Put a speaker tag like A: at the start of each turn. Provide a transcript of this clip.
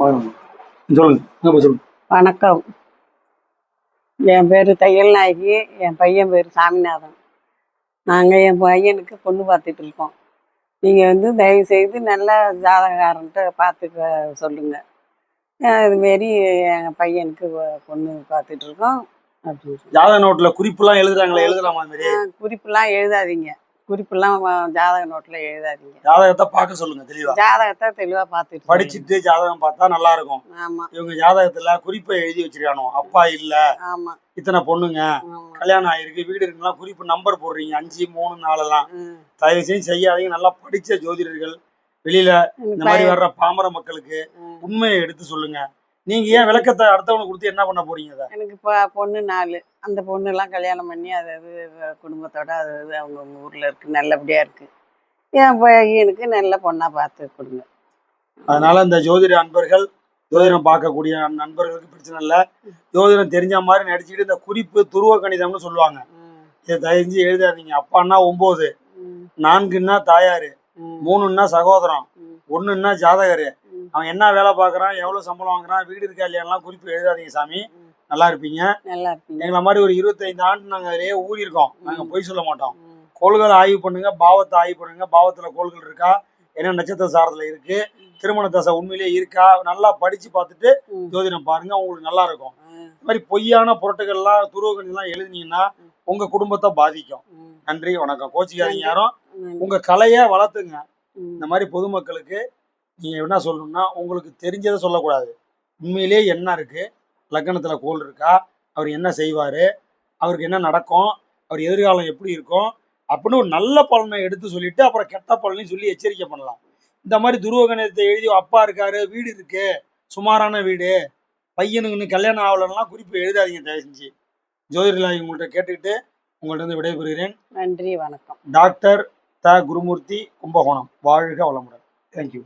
A: சொல்லுங்க.
B: வணக்கம். என் பேர் தையல் நாயகி. என் பையன் பேர் சாமிநாதன். நாங்கள் என் பையனுக்கு பொண்ணு பார்த்துட்டு இருக்கோம். நீங்கள் தயவு செய்து நல்ல ஜாதகக்காரன்ட்டு பார்த்து சொல்லுங்கள். இதுமாரி எங்கள் பையனுக்கு பொண்ணு பார்த்துட்டு இருக்கோம். அப்படி
A: ஜாதக நோட்டில் குறிப்புலாம் எழுதுறாங்களே, எழுதலாமா?
B: குறிப்புலாம் எழுதாதீங்க. குறிப்பெல்லாம் ஜாதக நோட்டில் எழுதாதீங்க.
A: ஜாதகத்தை பார்க்க சொல்லுங்க.
B: ஜாதகத்தை தெளிவாக பார்த்துட்டு
A: படிச்சுட்டு ஜாதகம் பார்த்தா நல்லா இருக்கும்.
B: ஆமாம்.
A: இவங்க ஜாதகத்துல குறிப்பை எழுதி வச்சிருக்கானோ, அப்பா இல்ல,
B: ஆமாம்,
A: இத்தனை பொண்ணுங்க, கல்யாணம் ஆயிருக்கு, வீடு இருக்குலாம், குறிப்பு நம்பர் போடுறீங்க 5, 3, 4 தயவு செய்து செய்யாதீங்க. நல்லா படிச்ச ஜோதிடர்கள் வெளியில இந்த மாதிரி வர்ற பாமர மக்களுக்கு உண்மையை எடுத்து சொல்லுங்க. நீங்க ஏன் விளக்கத்தை அடுத்தவனுக்கு கொடுத்து என்ன பண்ண போறீங்க?
B: எனக்கு பொண்ணு 4. அந்த பொண்ணுலாம் கல்யாணம் பண்ணி அது குடும்பத்தோட அது அவங்க ஊர்ல இருக்கு, நல்லபடியா இருக்கு. என் பையனுக்கு நல்ல பொண்ணா பார்த்து கொடுங்க.
A: அதனால இந்த ஜோதிட அன்பர்கள், ஜோதிடம் பார்க்கக்கூடிய நண்பர்களுக்கு பிரச்சனை இல்லை. ஜோதிடம் தெரிஞ்ச மாதிரி நடிச்சுக்கிட்டு இந்த குறிப்பு துருவ கணிதம்னு சொல்லுவாங்க, இதை தயஞ்சு எழுதாதீங்க. அப்பான்னா 9, 4ன்னா தாயாரு, 3ன்னா சகோதரம், 1ன்னா ஜாதகரு. அவன் என்ன வேலை பார்க்குறான், எவ்வளோ சம்பளம் வாங்குறான், வீடு இருக்கா இல்லையாலாம் குறிப்பு எழுதாதீங்க சாமி. நல்லா இருப்பீங்க. எங்களை மாதிரி ஒரு 25 ஆண்டு நாங்கள் அதிலேயே ஊறி இருக்கோம். நாங்கள் பொய் சொல்ல மாட்டோம். கோள்களை ஆய்வு பண்ணுங்க, பாவத்தை ஆய்வு பண்ணுங்க. பாவத்தில் கோள்கள் இருக்கா, என்ன நட்சத்திர சாரத்தில் இருக்கு, திருமண தசை உண்மையிலேயே இருக்கா, நல்லா படிச்சு பார்த்துட்டு ஜோதிடம் பாருங்க, உங்களுக்கு நல்லா இருக்கும். இந்த மாதிரி பொய்யான புரட்டுகள்லாம் துருவகணிலாம் எழுதினீங்கன்னா உங்க குடும்பத்தை பாதிக்கும். நன்றி, வணக்கம். கோச்சிக்காதீங்க யாரும். உங்க கலையை வளர்த்துங்க. இந்த மாதிரி பொதுமக்களுக்கு நீங்க என்ன சொல்லணும்னா, உங்களுக்கு தெரிஞ்சதை சொல்லக்கூடாது. உண்மையிலேயே என்ன இருக்கு, லக்னத்துல கோள் இருக்கா, அவர் என்ன செய்வாரு, அவருக்கு என்ன நடக்கும், அவர் எதிர்காலம் எப்படி இருக்கும் அப்படின்னு ஒரு நல்ல பலனை எடுத்து சொல்லிட்டு அப்புறம் கெட்ட பலனையும் சொல்லி எச்சரிக்கை பண்ணலாம். இந்த மாதிரி துருவகணத்தை எழுதி அப்பா இருக்காரு, வீடு இருக்கு, சுமாரான வீடு, பையனுக்கு கல்யாணம் ஆகலன்னா குறிப்பு எழுதாதீங்க தயவு செஞ்சு. ஜோதிடர்களாக உங்கள்கிட்ட கேட்டுக்கிட்டு உங்கள்கிட்ட இருந்து விடைபெறுகிறேன்.
B: நன்றி, வணக்கம்.
A: டாக்டர் த. குருமூர்த்தி, கும்பகோணம். வாழ்க வளமுடன். தேங்க்யூ.